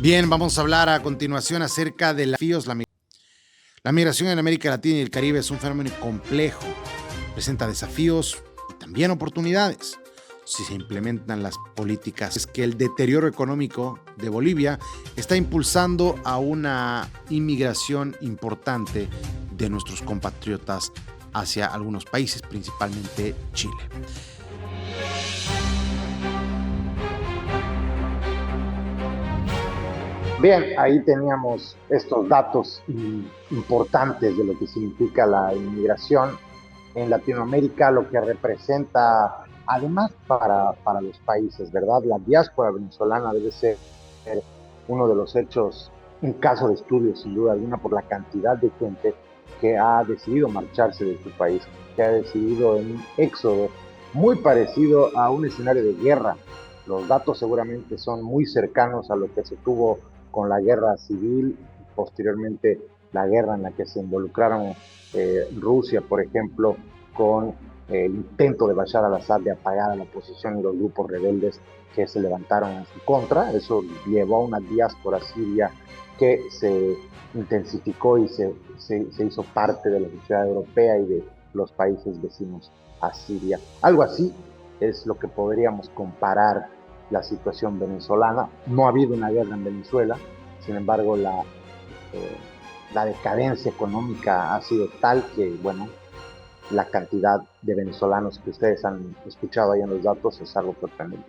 Bien, vamos a hablar a continuación acerca de los desafíos. La migración en América Latina y el Caribe es un fenómeno complejo, presenta desafíos y también oportunidades. Si se implementan las políticas, es que el deterioro económico de Bolivia está impulsando a una inmigración importante de nuestros compatriotas hacia algunos países, principalmente Chile. Bien, ahí teníamos estos datos importantes de lo que significa la inmigración en Latinoamérica, lo que representa además para los países, ¿verdad? La diáspora venezolana debe ser uno de los hechos, un caso de estudio sin duda alguna por la cantidad de gente que ha decidido marcharse de su país, que ha decidido en un éxodo muy parecido a un escenario de guerra. Los datos seguramente son muy cercanos a lo que se tuvo con la guerra civil, posteriormente la guerra en la que se involucraron Rusia, por ejemplo, con el intento de Bashar al-Assad de apagar a la oposición y los grupos rebeldes que se levantaron en su contra. Eso llevó a una diáspora siria que se intensificó y se hizo parte de la sociedad europea y de los países vecinos a Siria. Algo así es lo que podríamos comparar la situación venezolana. No ha habido una guerra en Venezuela, sin embargo la decadencia económica ha sido tal que, bueno, la cantidad de venezolanos que ustedes han escuchado ahí en los datos es algo sorprendente.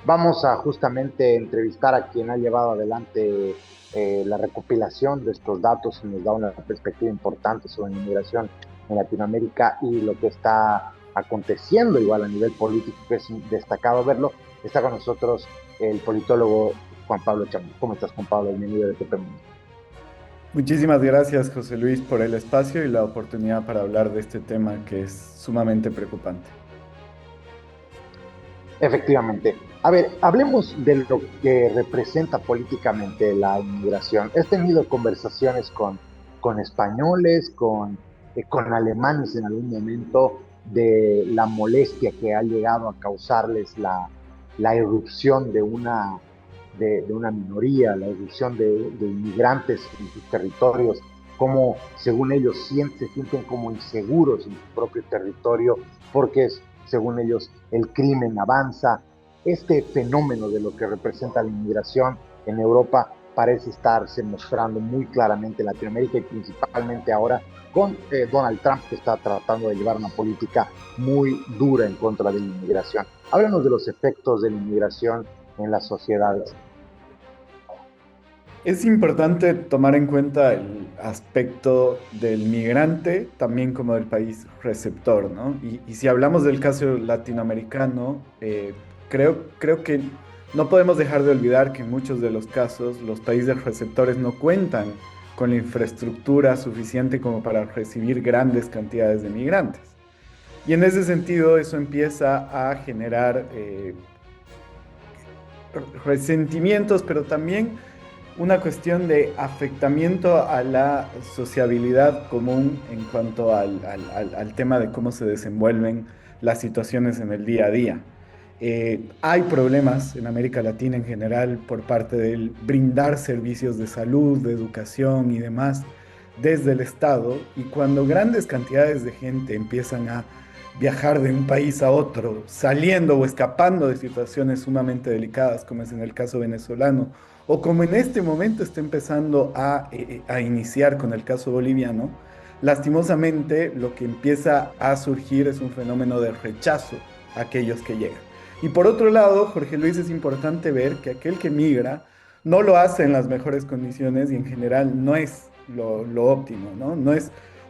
Vamos a justamente entrevistar a quien ha llevado adelante la recopilación de estos datos y nos da una perspectiva importante sobre la inmigración en Latinoamérica y lo que está aconteciendo igual a nivel político, que es destacado verlo. Está con nosotros el politólogo Juan Pablo Chamorro. ¿Cómo estás, Juan Pablo? Bienvenido de TP Mundo. Muchísimas gracias, José Luis, por el espacio y la oportunidad para hablar de este tema que es sumamente preocupante. Efectivamente. A ver, hablemos de lo que representa políticamente la inmigración. He tenido conversaciones con españoles, con alemanes en algún momento, de la molestia que ha llegado a causarles la irrupción de una minoría, la irrupción de inmigrantes en sus territorios, como según ellos se sienten como inseguros en su propio territorio, porque según ellos el crimen avanza. Este fenómeno de lo que representa la inmigración en Europa parece estarse mostrando muy claramente en Latinoamérica y principalmente ahora con Donald Trump, que está tratando de llevar una política muy dura en contra de la inmigración. Háblanos de los efectos de la inmigración en las sociedades. Es importante tomar en cuenta el aspecto del migrante, también como del país receptor, ¿no? Y si hablamos del caso latinoamericano, creo que no podemos dejar de olvidar que en muchos de los casos los países receptores no cuentan con la infraestructura suficiente como para recibir grandes cantidades de migrantes. Y en ese sentido eso empieza a generar resentimientos, pero también una cuestión de afectamiento a la sociabilidad común en cuanto al tema de cómo se desenvuelven las situaciones en el día a día. Hay problemas en América Latina en general por parte del brindar servicios de salud, de educación y demás desde el Estado, y cuando grandes cantidades de gente empiezan a viajar de un país a otro, saliendo o escapando de situaciones sumamente delicadas, como es en el caso venezolano, o como en este momento está empezando a iniciar con el caso boliviano, lastimosamente lo que empieza a surgir es un fenómeno de rechazo a aquellos que llegan. Y por otro lado, Jorge Luis, es importante ver que aquel que migra no lo hace en las mejores condiciones y en general no es lo óptimo, ¿no?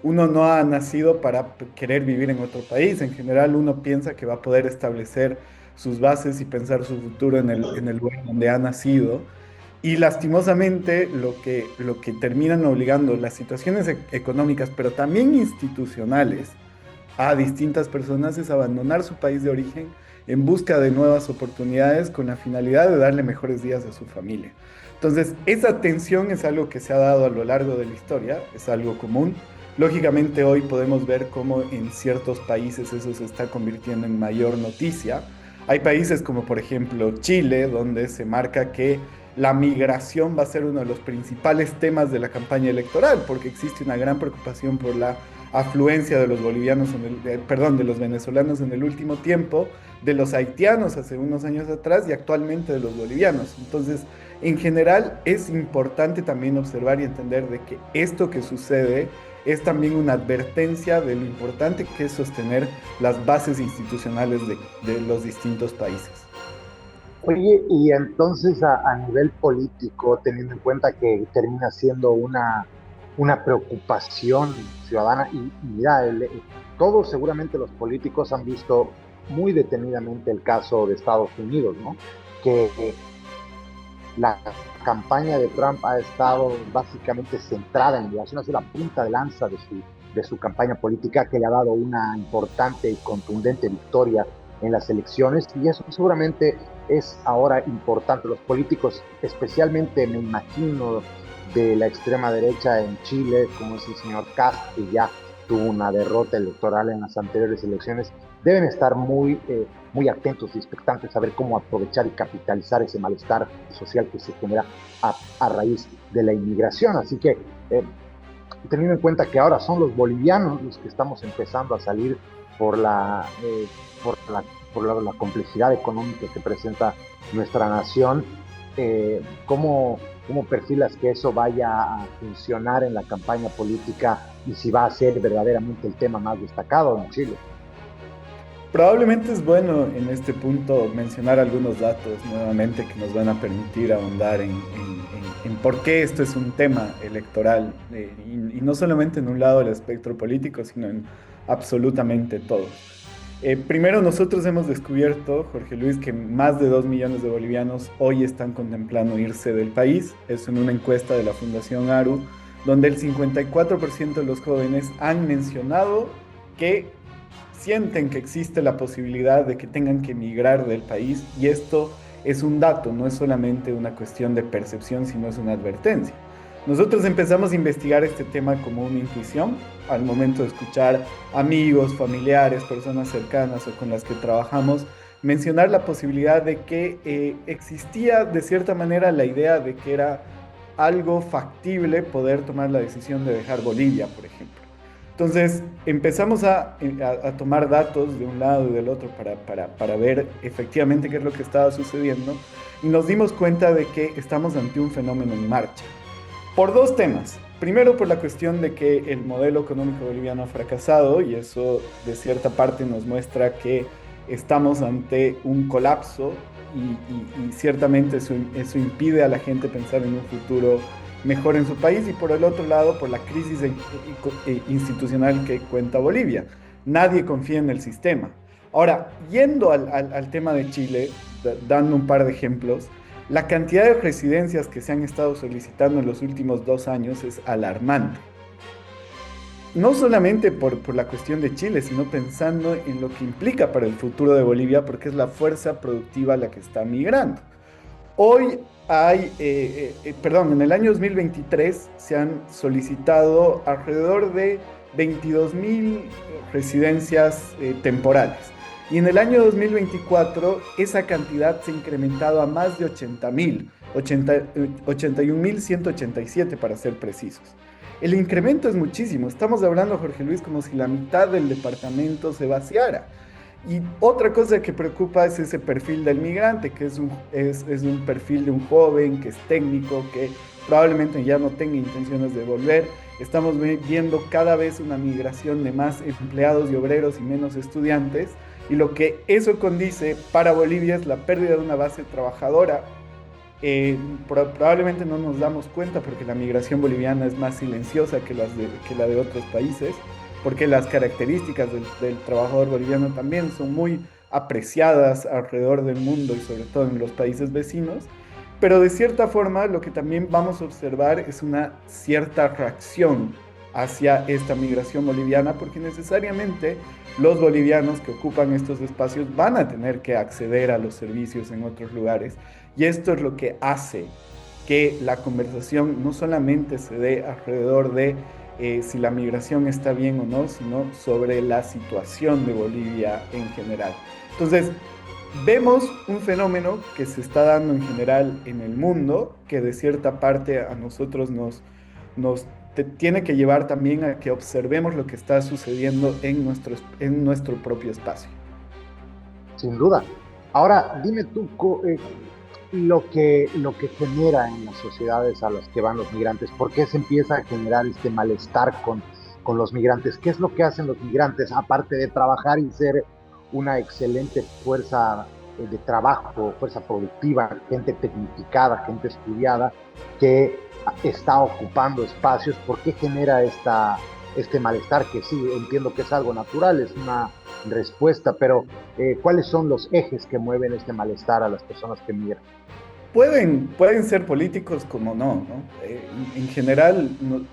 Uno no ha nacido para querer vivir en otro país. En general uno piensa que va a poder establecer sus bases y pensar su futuro en el lugar donde ha nacido. Y lastimosamente lo que terminan obligando las situaciones económicas, pero también institucionales, a distintas personas es abandonar su país de origen en busca de nuevas oportunidades con la finalidad de darle mejores días a su familia. Entonces, esa tensión es algo que se ha dado a lo largo de la historia, es algo común. Lógicamente hoy podemos ver cómo en ciertos países eso se está convirtiendo en mayor noticia. Hay países como por ejemplo Chile, donde se marca que la migración va a ser uno de los principales temas de la campaña electoral, porque existe una gran preocupación por la afluencia de los bolivianos, de los venezolanos en el último tiempo, de los haitianos hace unos años atrás y actualmente de los bolivianos. Entonces, en general, es importante también observar y entender de que esto que sucede es también una advertencia de lo importante que es sostener las bases institucionales de los distintos países. Oye, y entonces a nivel político, teniendo en cuenta que termina siendo una preocupación ciudadana, y mira, todos seguramente los políticos han visto muy detenidamente el caso de Estados Unidos, ¿no? Que la campaña de Trump ha estado básicamente centrada en migración, ha sido la punta de lanza de su campaña política, que le ha dado una importante y contundente victoria en las elecciones, y eso seguramente es ahora importante. Los políticos, especialmente me imagino de la extrema derecha en Chile, como es el señor Kast, que ya tuvo una derrota electoral en las anteriores elecciones, deben estar muy atentos y expectantes a ver cómo aprovechar y capitalizar ese malestar social que se genera a raíz de la inmigración. Así que, teniendo en cuenta que ahora son los bolivianos los que estamos empezando a salir por la, eh, por la complejidad económica que presenta nuestra nación, ¿cómo perfilas que eso vaya a funcionar en la campaña política y si va a ser verdaderamente el tema más destacado en Chile? Probablemente es bueno en este punto mencionar algunos datos nuevamente que nos van a permitir ahondar en por qué esto es un tema electoral, y no solamente en un lado del espectro político, sino en absolutamente todo. Primero, nosotros hemos descubierto, Jorge Luis, que más de 2 millones de bolivianos hoy están contemplando irse del país. Es en una encuesta de la Fundación ARU, donde el 54% de los jóvenes han mencionado que sienten que existe la posibilidad de que tengan que emigrar del país, y esto es un dato, no es solamente una cuestión de percepción, sino es una advertencia. Nosotros empezamos a investigar este tema como una intuición al momento de escuchar amigos, familiares, personas cercanas o con las que trabajamos mencionar la posibilidad de que existía de cierta manera la idea de que era algo factible poder tomar la decisión de dejar Bolivia, por ejemplo. Entonces empezamos a tomar datos de un lado y del otro para ver efectivamente qué es lo que estaba sucediendo, y nos dimos cuenta de que estamos ante un fenómeno en marcha. Por dos temas. Primero, por la cuestión de que el modelo económico boliviano ha fracasado, y eso de cierta parte nos muestra que estamos ante un colapso, y ciertamente eso impide a la gente pensar en un futuro mejor en su país. Y por el otro lado, por la crisis institucional que cuenta Bolivia. Nadie confía en el sistema. Ahora, yendo al tema de Chile, dando un par de ejemplos, la cantidad de residencias que se han estado solicitando en los últimos 2 años es alarmante. No solamente por la cuestión de Chile, sino pensando en lo que implica para el futuro de Bolivia, porque es la fuerza productiva la que está migrando. Hoy en el año 2023 se han solicitado alrededor de 22.000 residencias temporales. Y en el año 2024 esa cantidad se ha incrementado a más de 80.000, 81.187 para ser precisos. El incremento es muchísimo. Estamos hablando, Jorge Luis, como si la mitad del departamento se vaciara. Y otra cosa que preocupa es ese perfil del migrante, que es un perfil de un joven que es técnico, que probablemente ya no tenga intenciones de volver. Estamos viendo cada vez una migración de más empleados y obreros y menos estudiantes. Y lo que eso condice para Bolivia es la pérdida de una base trabajadora. Probablemente no nos damos cuenta porque la migración boliviana es más silenciosa que la de otros países, porque las características del trabajador boliviano también son muy apreciadas alrededor del mundo y sobre todo en los países vecinos. Pero de cierta forma lo que también vamos a observar es una cierta reacción hacia esta migración boliviana, porque necesariamente los bolivianos que ocupan estos espacios van a tener que acceder a los servicios en otros lugares, y esto es lo que hace que la conversación no solamente se dé alrededor de si la migración está bien o no, sino sobre la situación de Bolivia en general. Entonces, vemos un fenómeno que se está dando en general en el mundo, que de cierta parte a nosotros tiene que llevar también a que observemos lo que está sucediendo en nuestro propio espacio. Sin duda. Ahora, dime tú, lo que genera en las sociedades a las que van los migrantes, ¿por qué se empieza a generar este malestar con los migrantes? ¿Qué es lo que hacen los migrantes, aparte de trabajar y ser una excelente fuerza de trabajo, fuerza productiva, gente tecnificada, gente estudiada, que está ocupando espacios? ¿Por qué genera este malestar? Que sí, entiendo que es algo natural, es una respuesta, pero ¿cuáles son los ejes que mueven este malestar a las personas que migran? Pueden ser políticos como no. En general,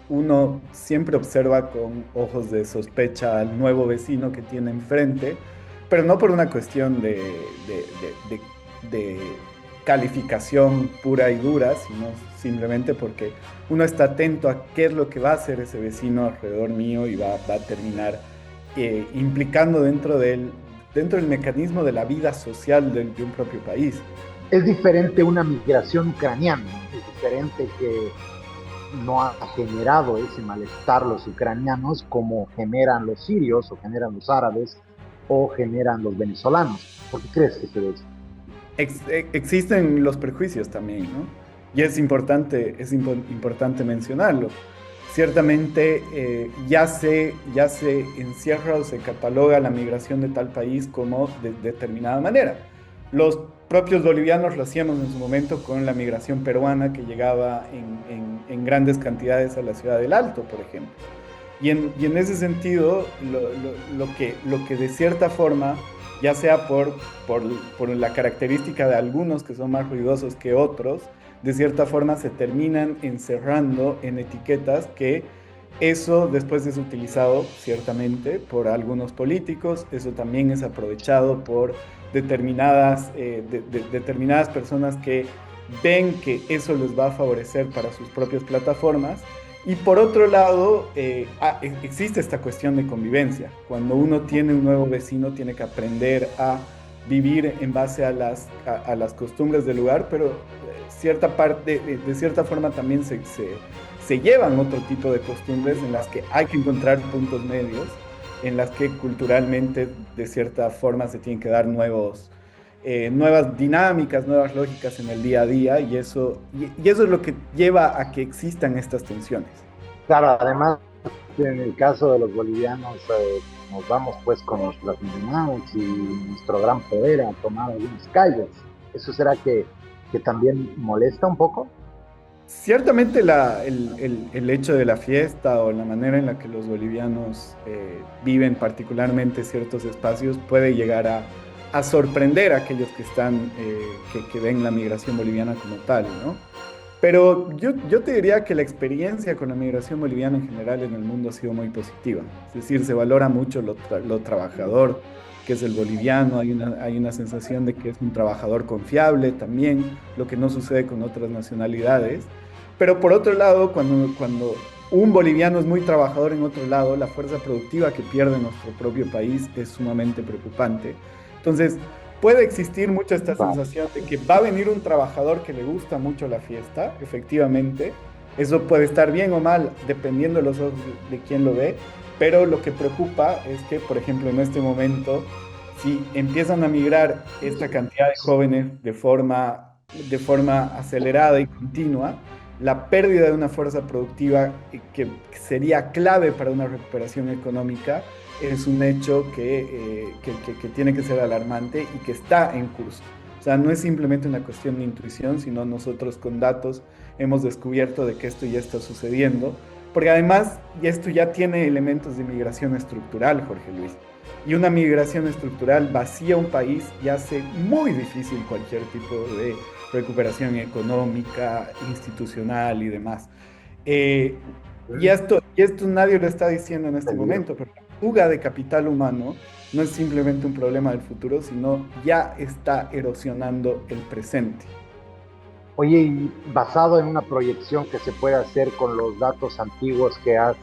uno siempre observa con ojos de sospecha al nuevo vecino que tiene enfrente, pero no por una cuestión de calificación pura y dura, sino simplemente porque uno está atento a qué es lo que va a hacer ese vecino alrededor mío y va a terminar implicando dentro del mecanismo de la vida social de un propio país. Es diferente una migración ucraniana, es diferente que no ha generado ese malestar los ucranianos como generan los sirios o generan los árabes o generan los venezolanos. ¿Por qué crees que se ve eso? Existen los prejuicios también, ¿no? Y es importante mencionarlo. Ciertamente ya se encierra o se cataloga la migración de tal país como de determinada manera. Los propios bolivianos lo hacíamos en su momento con la migración peruana que llegaba en grandes cantidades a la ciudad del Alto, por ejemplo. Y en ese sentido, lo que de cierta forma, ya sea por la característica de algunos que son más ruidosos que otros, de cierta forma se terminan encerrando en etiquetas que eso después es utilizado ciertamente por algunos políticos, eso también es aprovechado por determinadas personas que ven que eso les va a favorecer para sus propias plataformas. Y por otro lado, existe esta cuestión de convivencia. Cuando uno tiene un nuevo vecino, tiene que aprender a vivir en base a las costumbres del lugar, pero de cierta forma también se llevan otro tipo de costumbres en las que hay que encontrar puntos medios, en las que culturalmente de cierta forma se tienen que dar nuevas dinámicas, nuevas lógicas en el día a día, y eso es lo que lleva a que existan estas tensiones. Claro, además, en el caso de los bolivianos, nos vamos pues con nuestras manos y nuestro gran poder a tomar algunas calles. ¿Eso será que también molesta un poco? Ciertamente el hecho de la fiesta o la manera en la que los bolivianos viven particularmente ciertos espacios puede llegar a sorprender a aquellos que ven la migración boliviana como tal, ¿no? Pero yo te diría que la experiencia con la migración boliviana en general en el mundo ha sido muy positiva. Es decir, se valora mucho lo trabajador que es el boliviano, hay una sensación de que es un trabajador confiable también, lo que no sucede con otras nacionalidades. Pero por otro lado, cuando un boliviano es muy trabajador en otro lado, la fuerza productiva que pierde nuestro propio país es sumamente preocupante. Entonces, puede existir mucho esta sensación de que va a venir un trabajador que le gusta mucho la fiesta, efectivamente. Eso puede estar bien o mal, dependiendo de los ojos de quien lo ve, pero lo que preocupa es que, por ejemplo, en este momento, si empiezan a migrar esta cantidad de jóvenes de forma acelerada y continua, la pérdida de una fuerza productiva que sería clave para una recuperación económica es un hecho que tiene que ser alarmante y que está en curso. O sea, no es simplemente una cuestión de intuición, sino nosotros con datos hemos descubierto de que esto ya está sucediendo, porque además esto ya tiene elementos de migración estructural, Jorge Luis. Y una migración estructural vacía un país y hace muy difícil cualquier tipo de recuperación económica, institucional y demás. Y esto nadie lo está diciendo en este momento, pero la fuga de capital humano no es simplemente un problema del futuro, sino ya está erosionando el presente. Oye, y basado en una proyección que se puede hacer con los datos antiguos que han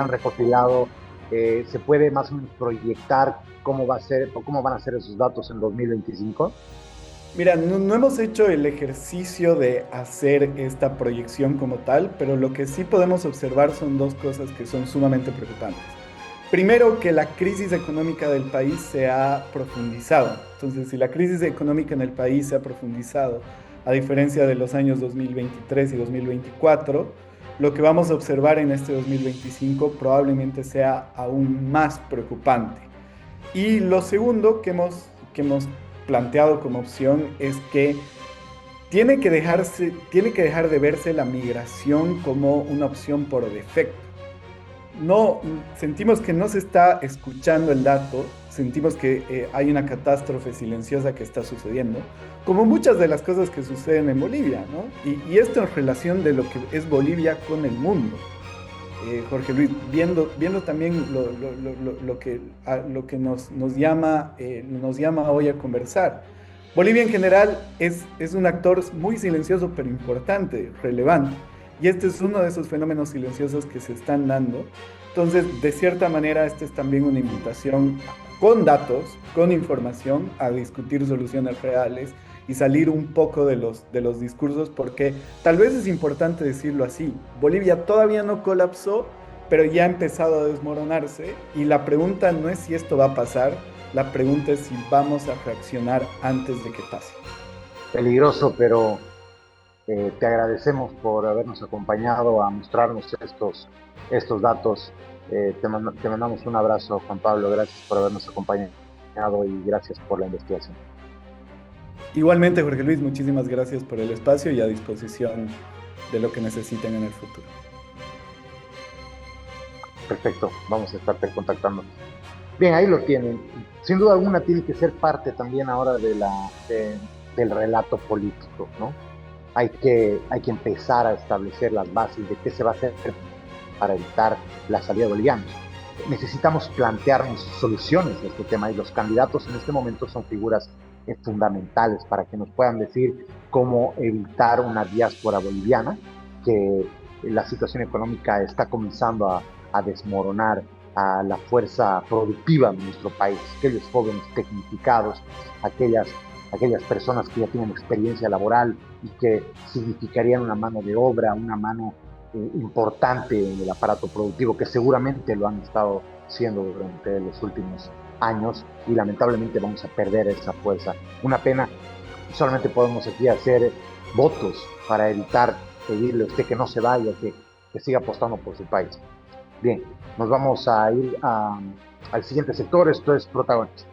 recopilado, ¿Se puede más o menos proyectar cómo va a ser o cómo van a ser esos datos en 2025? Mira, no hemos hecho el ejercicio de hacer esta proyección como tal, pero lo que sí podemos observar son dos cosas que son sumamente preocupantes. Primero, que la crisis económica del país se ha profundizado. Entonces, si la crisis económica en el país se ha profundizado, a diferencia de los años 2023 y 2024, lo que vamos a observar en este 2025 probablemente sea aún más preocupante. Y lo segundo que hemos planteado como opción es que tiene que dejar de verse la migración como una opción por defecto. No, sentimos que no se está escuchando el dato, sentimos que hay una catástrofe silenciosa que está sucediendo, como muchas de las cosas que suceden en Bolivia, ¿no? Y esto en relación de lo que es Bolivia con el mundo. Jorge Luis, viendo también lo que nos llama hoy a conversar. Bolivia en general es un actor muy silencioso, pero importante, relevante. Y este es uno de esos fenómenos silenciosos que se están dando. Entonces, de cierta manera, esta es también una invitación con datos, con información, a discutir soluciones reales y salir un poco de los discursos, porque tal vez es importante decirlo así. Bolivia todavía no colapsó, pero ya ha empezado a desmoronarse, y la pregunta no es si esto va a pasar, la pregunta es si vamos a reaccionar antes de que pase. Peligroso, pero te agradecemos por habernos acompañado a mostrarnos estos datos. Te mandamos un abrazo, Juan Pablo. Gracias por habernos acompañado y gracias por la investigación. Igualmente, Jorge Luis, muchísimas gracias por el espacio y a disposición de lo que necesiten en el futuro. Perfecto, vamos a estarte contactando. Bien, ahí lo tienen. Sin duda alguna tiene que ser parte también ahora del relato político, ¿no? Hay que empezar a establecer las bases de qué se va a hacer para evitar la salida de bolivianos. Necesitamos plantearnos soluciones a este tema, y los candidatos en este momento son figuras fundamentales para que nos puedan decir cómo evitar una diáspora boliviana, que la situación económica está comenzando a desmoronar a la fuerza productiva de nuestro país, aquellos jóvenes tecnificados, aquellas personas que ya tienen experiencia laboral y que significarían una mano de obra, una mano importante en el aparato productivo, que seguramente lo han estado siendo durante los últimos años, y lamentablemente vamos a perder esa fuerza. Una pena. Solamente podemos aquí hacer votos para evitar pedirle a usted que no se vaya, que siga apostando por su país. Bien, nos vamos a ir al siguiente sector. Esto es Protagonistas.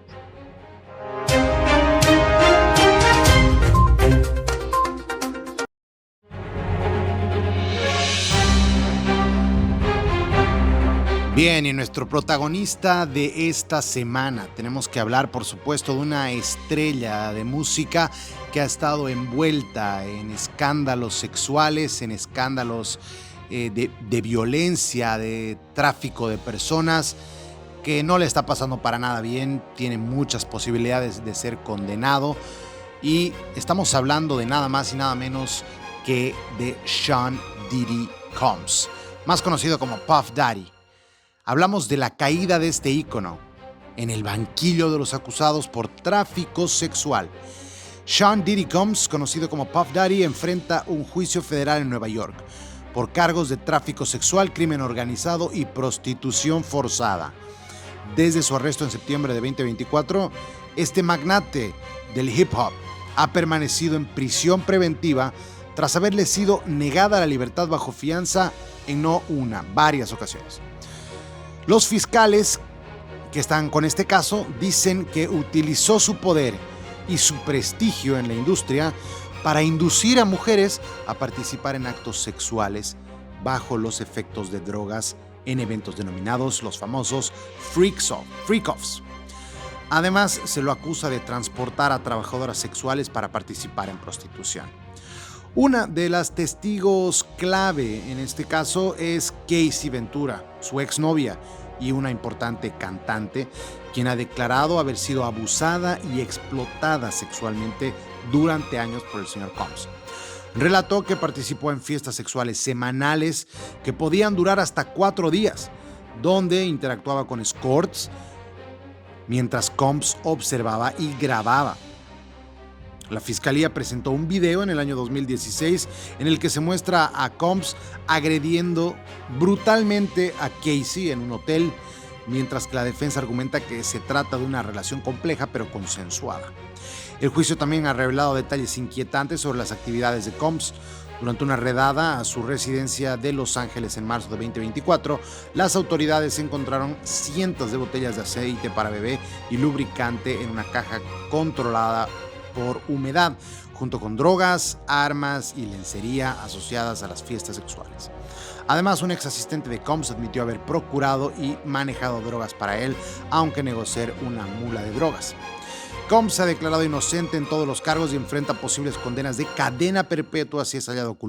Bien, y nuestro protagonista de esta semana, tenemos que hablar, por supuesto, de una estrella de música que ha estado envuelta en escándalos sexuales, en escándalos de violencia, de tráfico de personas, que no le está pasando para nada bien, tiene muchas posibilidades de ser condenado, y estamos hablando de nada más y nada menos que de Sean Diddy Combs, más conocido como Puff Daddy. Hablamos de la caída de este ícono en el banquillo de los acusados por tráfico sexual. Sean Diddy Combs, conocido como Puff Daddy, enfrenta un juicio federal en Nueva York por cargos de tráfico sexual, crimen organizado y prostitución forzada. Desde su arresto en septiembre de 2024, este magnate del hip hop ha permanecido en prisión preventiva tras haberle sido negada la libertad bajo fianza en no una, varias ocasiones. Los fiscales que están con este caso dicen que utilizó su poder y su prestigio en la industria para inducir a mujeres a participar en actos sexuales bajo los efectos de drogas en eventos denominados los famosos freak-offs. Además, se lo acusa de transportar a trabajadoras sexuales para participar en prostitución. Una de las testigos clave en este caso es Casey Ventura, su exnovia y una importante cantante, quien ha declarado haber sido abusada y explotada sexualmente durante años por el señor Combs. Relató que participó en fiestas sexuales semanales que podían durar hasta 4 días, donde interactuaba con escorts mientras Combs observaba y grababa. La fiscalía presentó un video en el año 2016 en el que se muestra a Combs agrediendo brutalmente a Casey en un hotel, mientras que la defensa argumenta que se trata de una relación compleja pero consensuada. El juicio también ha revelado detalles inquietantes sobre las actividades de Combs. Durante una redada a su residencia de Los Ángeles en marzo de 2024, las autoridades encontraron cientos de botellas de aceite para bebé y lubricante en una caja controlada por humedad, junto con drogas, armas y lencería asociadas a las fiestas sexuales. Además, un ex asistente de Combs admitió haber procurado y manejado drogas para él, aunque negó ser una mula de drogas. Combs se ha declarado inocente en todos los cargos y enfrenta posibles condenas de cadena perpetua si es hallado culpable.